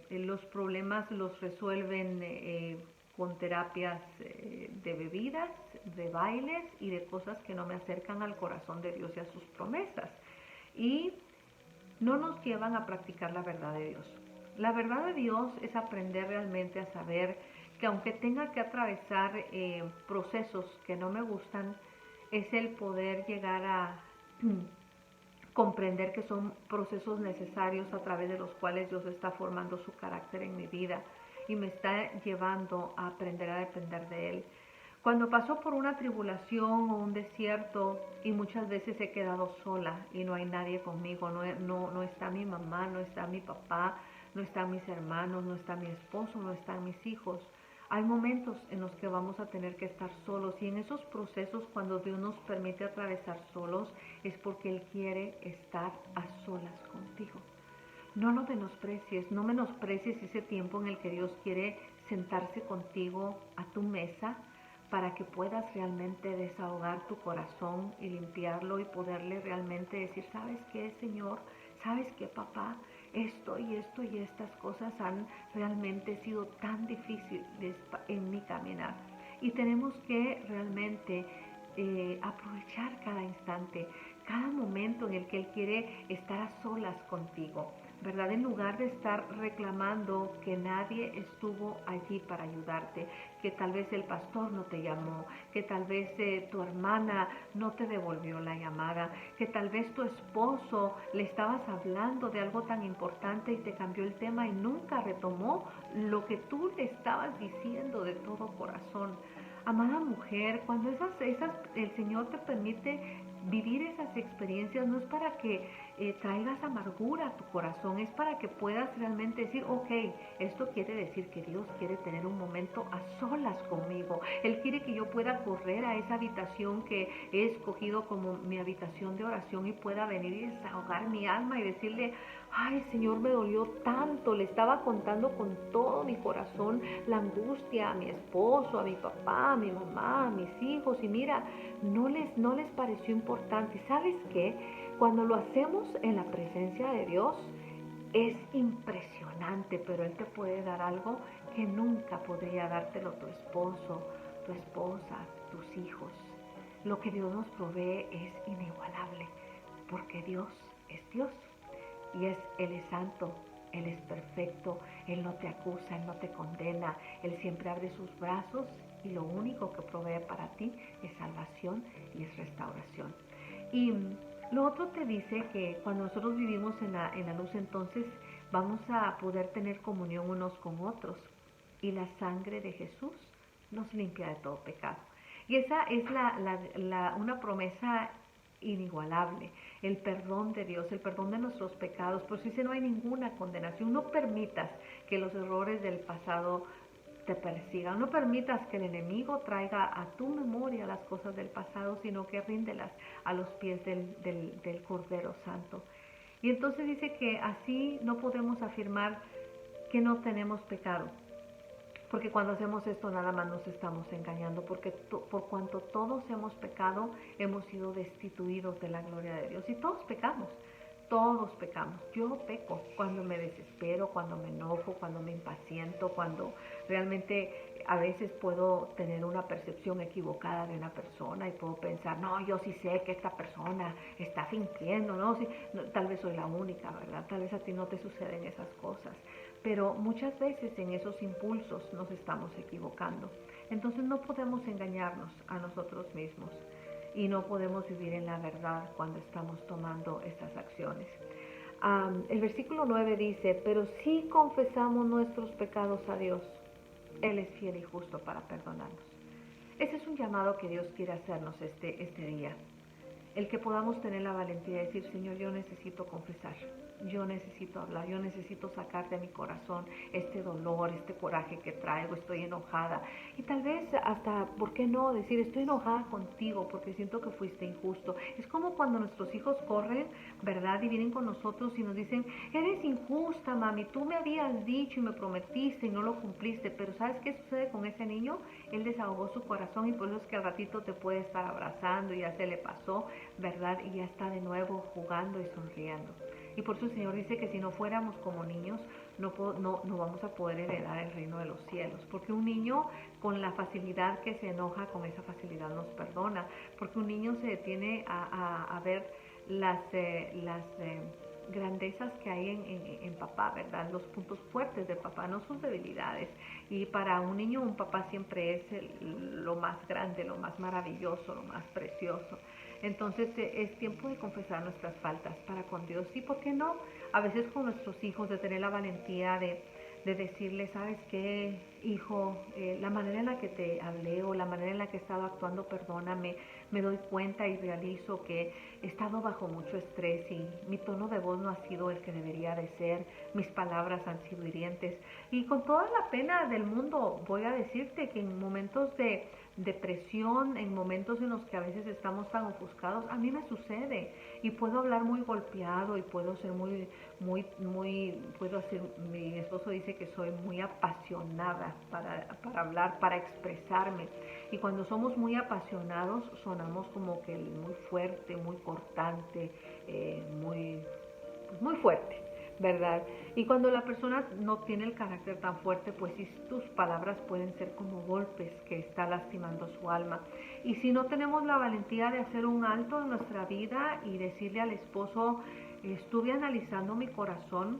los problemas los resuelven con terapias de bebidas, de bailes y de cosas que no me acercan al corazón de Dios y a sus promesas. Y no nos llevan a practicar la verdad de Dios. La verdad de Dios es aprender realmente a saber que aunque tenga que atravesar procesos que no me gustan, es el poder llegar a comprender que son procesos necesarios a través de los cuales Dios está formando su carácter en mi vida y me está llevando a aprender a depender de Él. Cuando paso por una tribulación o un desierto y muchas veces he quedado sola y no hay nadie conmigo, no está mi mamá, no está mi papá, no están mis hermanos, no está mi esposo, no están mis hijos. Hay momentos en los que vamos a tener que estar solos y en esos procesos cuando Dios nos permite atravesar solos es porque Él quiere estar a solas contigo. No lo menosprecies, no menosprecies ese tiempo en el que Dios quiere sentarse contigo a tu mesa para que puedas realmente desahogar tu corazón y limpiarlo y poderle realmente decir, ¿sabes qué, Señor? ¿Sabes qué, papá? Esto y estas cosas han realmente sido tan difíciles en mi caminar. Y tenemos que realmente aprovechar cada instante, cada momento en el que Él quiere estar a solas contigo, ¿verdad? En lugar de estar reclamando que nadie estuvo allí para ayudarte, que tal vez el pastor no te llamó, que tal vez tu hermana no te devolvió la llamada, que tal vez tu esposo le estabas hablando de algo tan importante y te cambió el tema y nunca retomó lo que tú le estabas diciendo de todo corazón. Amada mujer, cuando el Señor te permite vivir esas experiencias, no es para que traigas amargura a tu corazón, es para que puedas realmente decir, ok, esto quiere decir que Dios quiere tener un momento a solas conmigo. Él quiere que yo pueda correr a esa habitación que he escogido como mi habitación de oración y pueda venir y desahogar mi alma y decirle, ay, Señor, me dolió tanto, le estaba contando con todo mi corazón la angustia a mi esposo, a mi papá, a mi mamá, a mis hijos, y mira, no les pareció importante. ¿Sabes qué? Cuando lo hacemos en la presencia de Dios, es impresionante, pero Él te puede dar algo que nunca podría dártelo tu esposo, tu esposa, tus hijos. Lo que Dios nos provee es inigualable, porque Dios es Dios. Y Él es santo, Él es perfecto, Él no te acusa, Él no te condena, Él siempre abre sus brazos y lo único que provee para ti es salvación y es restauración. Y lo otro te dice que cuando nosotros vivimos en la luz, entonces vamos a poder tener comunión unos con otros y la sangre de Jesús nos limpia de todo pecado. Y esa es una promesa inigualable, el perdón de Dios, el perdón de nuestros pecados. Por eso dice, no hay ninguna condenación. No permitas que los errores del pasado te persigan, no permitas que el enemigo traiga a tu memoria las cosas del pasado, sino que ríndelas a los pies del Cordero Santo. Y entonces dice que así no podemos afirmar que no tenemos pecado, porque cuando hacemos esto nada más nos estamos engañando, porque por cuanto todos hemos pecado, hemos sido destituidos de la gloria de Dios. Y todos pecamos, todos pecamos. Yo peco cuando me desespero, cuando me enojo, cuando me impaciento, cuando realmente a veces puedo tener una percepción equivocada de una persona y puedo pensar, no, yo sí sé que esta persona está fingiendo, ¿no? Sí, no, tal vez soy la única, ¿verdad? Tal vez a ti no te suceden esas cosas. Pero muchas veces en esos impulsos nos estamos equivocando. Entonces no podemos engañarnos a nosotros mismos y no podemos vivir en la verdad cuando estamos tomando estas acciones. El versículo 9 dice, pero si confesamos nuestros pecados a Dios, Él es fiel y justo para perdonarnos. Ese es un llamado que Dios quiere hacernos este día. El que podamos tener la valentía de decir, Señor, yo necesito confesar, yo necesito hablar, yo necesito sacar de mi corazón este dolor, este coraje que traigo, estoy enojada. Y tal vez hasta, ¿por qué no? Decir, estoy enojada contigo porque siento que fuiste injusto. Es como cuando nuestros hijos corren, ¿verdad? Y vienen con nosotros y nos dicen, eres injusta, mami, tú me habías dicho y me prometiste y no lo cumpliste. Pero ¿sabes qué sucede con ese niño? Él desahogó su corazón y por eso es que al ratito te puede estar abrazando y ya se le pasó, ¿verdad? Y ya está de nuevo jugando y sonriendo. Y por eso el Señor dice que si no fuéramos como niños, no vamos a poder heredar el reino de los cielos. Porque un niño con la facilidad que se enoja, con esa facilidad nos perdona. Porque un niño se detiene a ver las grandezas que hay en papá, ¿verdad? Los puntos fuertes de papá, no sus debilidades. Y para un niño, un papá siempre es lo más grande, lo más maravilloso, lo más precioso. Entonces es tiempo de confesar nuestras faltas para con Dios. Y por qué no, a veces con nuestros hijos, de tener la valentía de decirle, ¿sabes qué, hijo? La manera en la que te hablé o la manera en la que he estado actuando, perdóname, me doy cuenta y realizo que he estado bajo mucho estrés y mi tono de voz no ha sido el que debería de ser, mis palabras han sido hirientes. Y con toda la pena del mundo voy a decirte que en momentos de depresión, en momentos en los que a veces estamos tan ofuscados, a mí me sucede y puedo hablar muy golpeado y puedo ser mi esposo dice que soy muy apasionada para hablar, para expresarme, y cuando somos muy apasionados sonamos como que muy fuerte, muy cortante, muy fuerte, ¿verdad? Y cuando la persona no tiene el carácter tan fuerte, pues sí, tus palabras pueden ser como golpes que está lastimando su alma. Y si no tenemos la valentía de hacer un alto en nuestra vida y decirle al esposo, estuve analizando mi corazón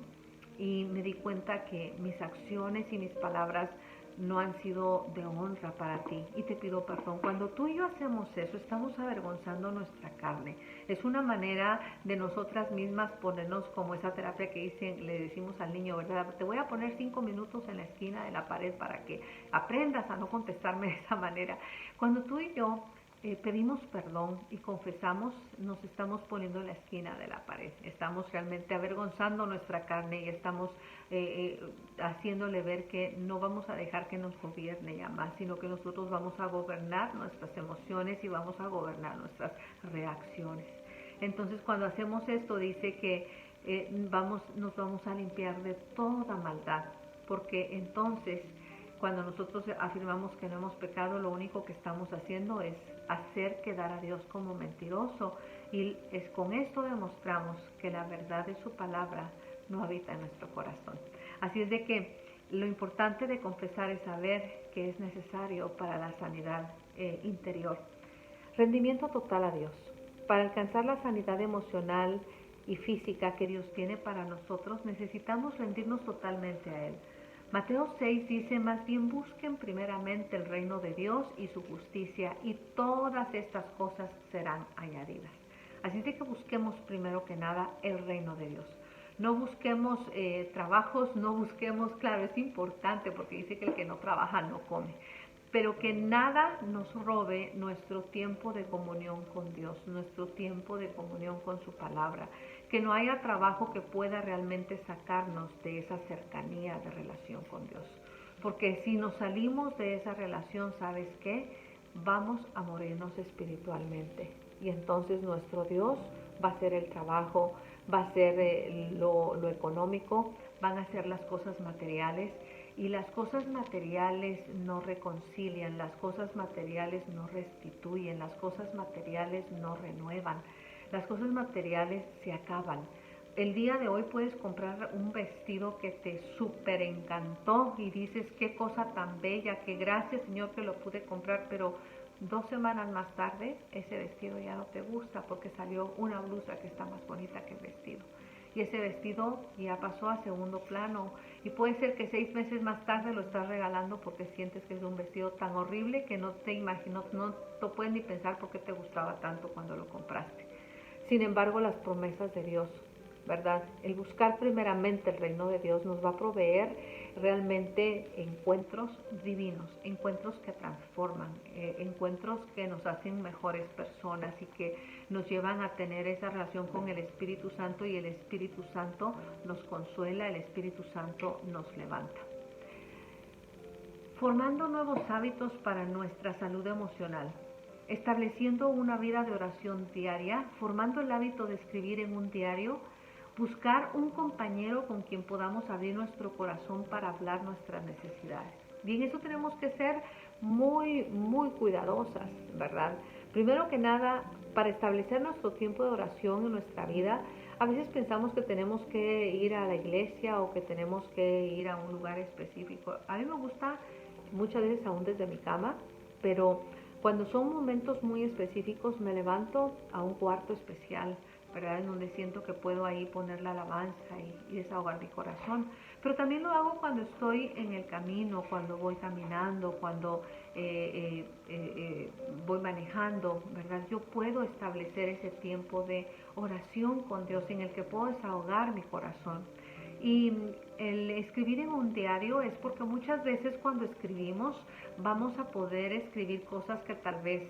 y me di cuenta que mis acciones y mis palabras no han sido de honra para ti y te pido perdón. Cuando tú y yo hacemos eso, estamos avergonzando nuestra carne. Es una manera de nosotras mismas ponernos como esa terapia que dicen, le decimos al niño, ¿verdad? Te voy a poner 5 minutos en la esquina de la pared para que aprendas a no contestarme de esa manera. Cuando tú y yo pedimos perdón y confesamos, nos estamos poniendo en la esquina de la pared. Estamos realmente avergonzando nuestra carne y estamos haciéndole ver que no vamos a dejar que nos gobierne ya más, sino que nosotros vamos a gobernar nuestras emociones y vamos a gobernar nuestras reacciones. Entonces, cuando hacemos esto, dice que nos vamos a limpiar de toda maldad, porque entonces cuando nosotros afirmamos que no hemos pecado, lo único que estamos haciendo es hacer quedar a Dios como mentiroso, y es con esto demostramos que la verdad de su palabra no habita en nuestro corazón. Así es de que lo importante de confesar es saber que es necesario para la sanidad interior. Rendimiento total a Dios. Para alcanzar la sanidad emocional y física que Dios tiene para nosotros, necesitamos rendirnos totalmente a Él. Mateo 6 dice, más bien busquen primeramente el reino de Dios y su justicia, y todas estas cosas serán añadidas. Así de que busquemos primero que nada el reino de Dios. No busquemos trabajos, no busquemos, claro, es importante porque dice que el que no trabaja no come, pero que nada nos robe nuestro tiempo de comunión con Dios, nuestro tiempo de comunión con su palabra, que no haya trabajo que pueda realmente sacarnos de esa cercanía de relación con Dios. Porque si nos salimos de esa relación, ¿sabes qué? Vamos a morirnos espiritualmente. Y entonces nuestro Dios va a hacer el trabajo, va a ser lo económico, van a ser las cosas materiales. Y las cosas materiales no reconcilian, las cosas materiales no restituyen, las cosas materiales no renuevan, las cosas materiales se acaban. El día de hoy puedes comprar un vestido que te súper encantó y dices, qué cosa tan bella, que gracias Señor que lo pude comprar, pero 2 semanas más tarde ese vestido ya no te gusta porque salió una blusa que está más bonita que el vestido. Y ese vestido ya pasó a segundo plano, y puede ser que 6 meses más tarde lo estás regalando porque sientes que es un vestido tan horrible que no te imaginas, no te puedes ni pensar por qué te gustaba tanto cuando lo compraste. Sin embargo, las promesas de Dios, ¿verdad? El buscar primeramente el reino de Dios nos va a proveer realmente encuentros divinos, encuentros que transforman, encuentros que nos hacen mejores personas y que nos llevan a tener esa relación con el Espíritu Santo, y el Espíritu Santo nos consuela, el Espíritu Santo nos levanta. Formando nuevos hábitos para nuestra salud emocional. Estableciendo una vida de oración diaria, formando el hábito de escribir en un diario, buscar un compañero con quien podamos abrir nuestro corazón para hablar nuestras necesidades. Bien, eso tenemos que ser muy, muy cuidadosas, ¿verdad? Primero que nada, para establecer nuestro tiempo de oración en nuestra vida, a veces pensamos que tenemos que ir a la iglesia o que tenemos que ir a un lugar específico. A mí me gusta muchas veces aún desde mi cama, pero cuando son momentos muy específicos me levanto a un cuarto especial, ¿verdad? En donde siento que puedo ahí poner la alabanza y desahogar mi corazón. Pero también lo hago cuando estoy en el camino, cuando voy caminando, cuando voy manejando, ¿verdad? Yo puedo establecer ese tiempo de oración con Dios en el que puedo desahogar mi corazón. Y el escribir en un diario es porque muchas veces cuando escribimos vamos a poder escribir cosas que tal vez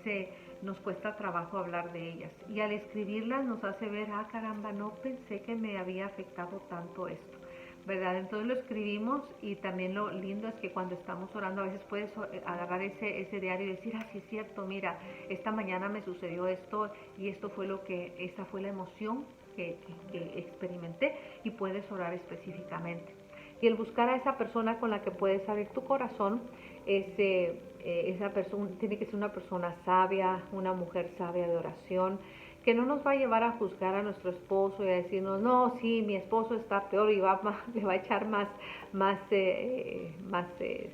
nos cuesta trabajo hablar de ellas. Y al escribirlas nos hace ver, ah caramba, no pensé que me había afectado tanto esto, ¿verdad? Entonces lo escribimos, y también lo lindo es que cuando estamos orando a veces puedes agarrar ese diario y decir, ah sí es cierto, mira, esta mañana me sucedió esto y esta fue la emoción que experimenté, y puedes orar específicamente. Y el buscar a esa persona con la que puedes abrir tu corazón, esa persona tiene que ser una persona sabia, una mujer sabia de oración, que no nos va a llevar a juzgar a nuestro esposo y a decirnos, no, sí, mi esposo está peor y le va a echar más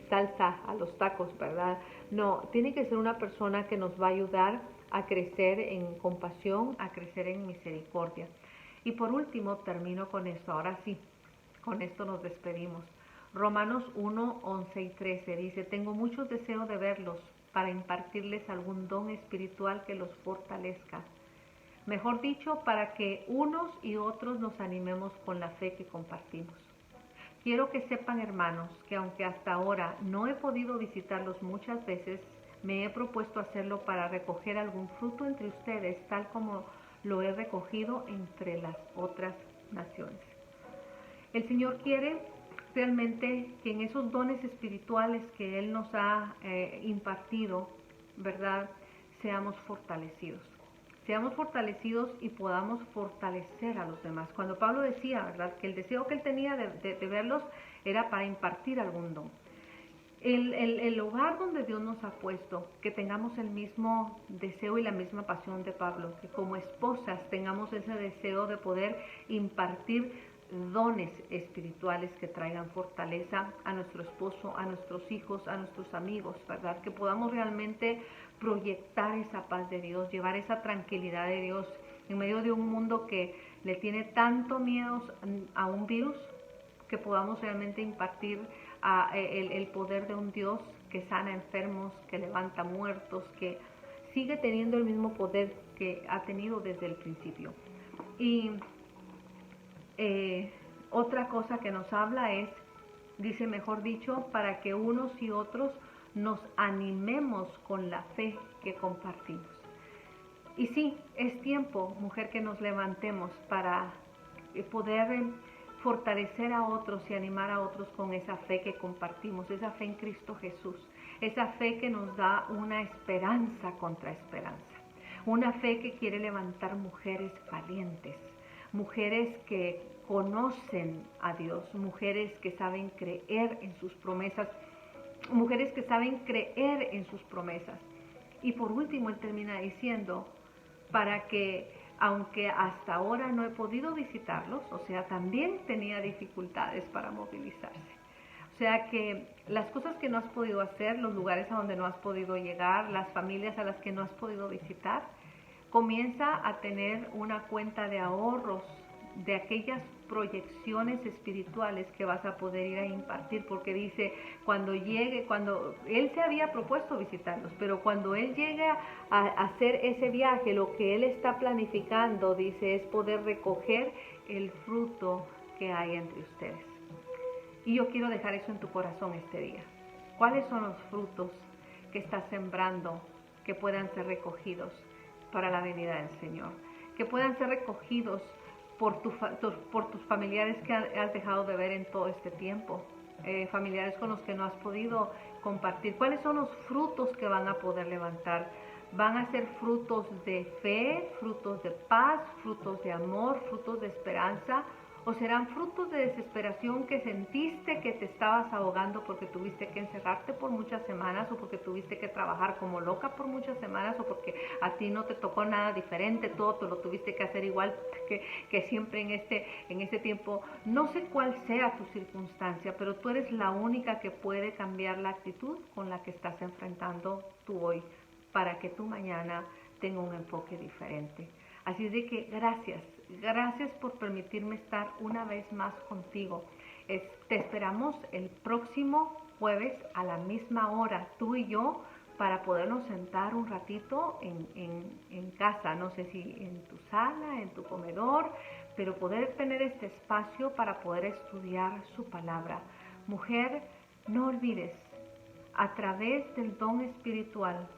salsa a los tacos, ¿verdad? No, tiene que ser una persona que nos va a ayudar a crecer en compasión, a crecer en misericordia. Y por último, termino con esto, ahora sí, con esto nos despedimos. Romanos 1, 11 y 13 dice, tengo muchos deseos de verlos para impartirles algún don espiritual que los fortalezca. Mejor dicho, para que unos y otros nos animemos con la fe que compartimos. Quiero que sepan, hermanos, que aunque hasta ahora no he podido visitarlos muchas veces, me he propuesto hacerlo para recoger algún fruto entre ustedes, tal como lo he recogido entre las otras naciones. El Señor quiere realmente que en esos dones espirituales que Él nos ha impartido, ¿verdad?, seamos fortalecidos. Seamos fortalecidos y podamos fortalecer a los demás. Cuando Pablo decía, ¿verdad?, que el deseo que él tenía de verlos era para impartir algún don. El lugar donde Dios nos ha puesto, que tengamos el mismo deseo y la misma pasión de Pablo, que como esposas tengamos ese deseo de poder impartir dones espirituales que traigan fortaleza a nuestro esposo, a nuestros hijos, a nuestros amigos, ¿verdad? Que podamos realmente proyectar esa paz de Dios, llevar esa tranquilidad de Dios en medio de un mundo que le tiene tanto miedo a un virus, que podamos realmente impartir el poder de un Dios que sana enfermos, que levanta muertos, que sigue teniendo el mismo poder que ha tenido desde el principio. Y otra cosa que nos habla es, dice mejor dicho, para que unos y otros nos animemos con la fe que compartimos. Y sí, es tiempo, mujer, que nos levantemos para poder fortalecer a otros y animar a otros con esa fe que compartimos, esa fe en Cristo Jesús, esa fe que nos da una esperanza contra esperanza, una fe que quiere levantar mujeres valientes, mujeres que conocen a Dios, mujeres que saben creer en sus promesas, mujeres que saben creer en sus promesas. Y por último, él termina diciendo, para que, aunque hasta ahora no he podido visitarlos, o sea, también tenía dificultades para movilizarse. O sea que las cosas que no has podido hacer, los lugares a donde no has podido llegar, las familias a las que no has podido visitar, comienza a tener una cuenta de ahorros de aquellas proyecciones espirituales que vas a poder ir a impartir, porque dice, cuando él se había propuesto visitarlos, pero cuando él llega a hacer ese viaje, lo que él está planificando, dice, es poder recoger el fruto que hay entre ustedes. Y yo quiero dejar eso en tu corazón este día. ¿Cuáles son los frutos que estás sembrando que puedan ser recogidos para la venida del Señor? Que puedan ser recogidos por tus familiares que has dejado de ver en todo este tiempo, familiares con los que no has podido compartir. ¿Cuáles son los frutos que van a poder levantar? Van a ser frutos de fe, frutos de paz, frutos de amor, frutos de esperanza, o serán frutos de desesperación que sentiste que te estabas ahogando porque tuviste que encerrarte por muchas semanas, o porque tuviste que trabajar como loca por muchas semanas, o porque a ti no te tocó nada diferente, todo te lo tuviste que hacer igual que siempre en este tiempo. No sé cuál sea tu circunstancia, pero tú eres la única que puede cambiar la actitud con la que estás enfrentando tú hoy, para que tu mañana tenga un enfoque diferente. Así de que gracias por permitirme estar una vez más contigo. Te esperamos el próximo jueves a la misma hora, tú y yo, para podernos sentar un ratito en casa, no sé si en tu sala, en tu comedor, pero poder tener este espacio para poder estudiar su palabra. Mujer, no olvides, a través del don espiritual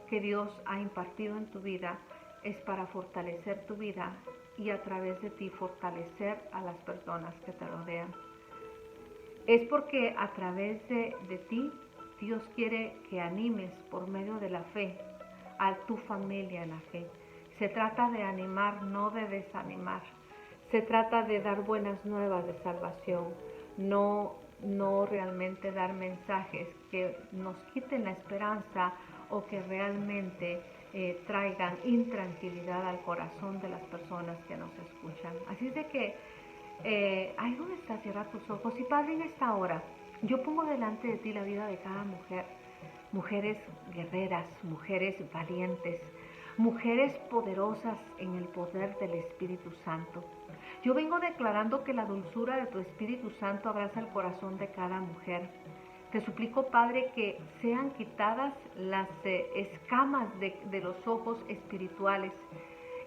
que Dios ha impartido en tu vida, es para fortalecer tu vida y a través de ti fortalecer a las personas que te rodean. Es porque a través de ti Dios quiere que animes por medio de la fe a tu familia en la fe. Se trata de animar, no de desanimar. Se trata de dar buenas nuevas de salvación, no realmente dar mensajes que nos quiten la esperanza o que realmente traigan intranquilidad al corazón de las personas que nos escuchan. Así es de que, ahí donde estás, cierra tus ojos. Y Padre, en esta hora, yo pongo delante de ti la vida de cada mujer. Mujeres guerreras, mujeres valientes, mujeres poderosas en el poder del Espíritu Santo. Yo vengo declarando que la dulzura de tu Espíritu Santo abraza el corazón de cada mujer. Te suplico, Padre, que sean quitadas las escamas de los ojos espirituales,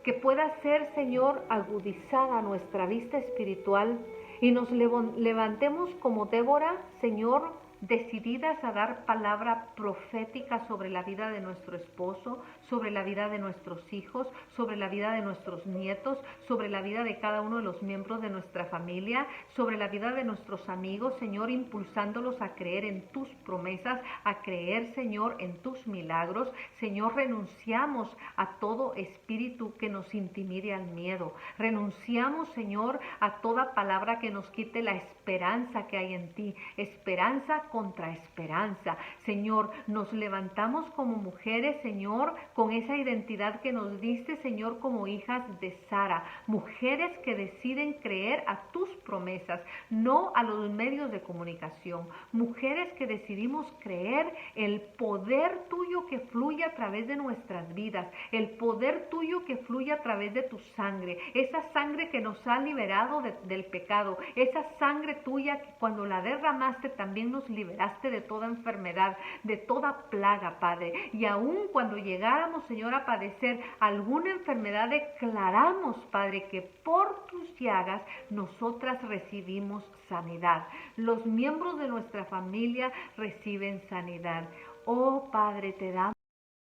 que pueda ser, Señor, agudizada nuestra vista espiritual y nos levantemos como Débora, Señor, decididas a dar palabra profética sobre la vida de nuestro esposo, sobre la vida de nuestros hijos, sobre la vida de nuestros nietos, sobre la vida de cada uno de los miembros de nuestra familia, sobre la vida de nuestros amigos, Señor, impulsándolos a creer en tus promesas, a creer, Señor, en tus milagros. Señor, renunciamos a todo espíritu que nos intimide al miedo. Renunciamos, Señor, a toda palabra que nos quite la esperanza que hay en ti. Esperanza contra esperanza. Señor, nos levantamos como mujeres, Señor, con esa identidad que nos diste, Señor, como hijas de Sara. Mujeres que deciden creer a tus promesas, no a los medios de comunicación. Mujeres que decidimos creer el poder tuyo que fluye a través de nuestras vidas, el poder tuyo que fluye a través de tu sangre, esa sangre que nos ha liberado del pecado, esa sangre tuya que cuando la derramaste también nos liberaste de toda enfermedad, de toda plaga, Padre. Y aun cuando llegáramos, Señor, a padecer alguna enfermedad, declaramos, Padre, que por tus llagas nosotras recibimos sanidad. Los miembros de nuestra familia reciben sanidad. Oh, Padre, te damos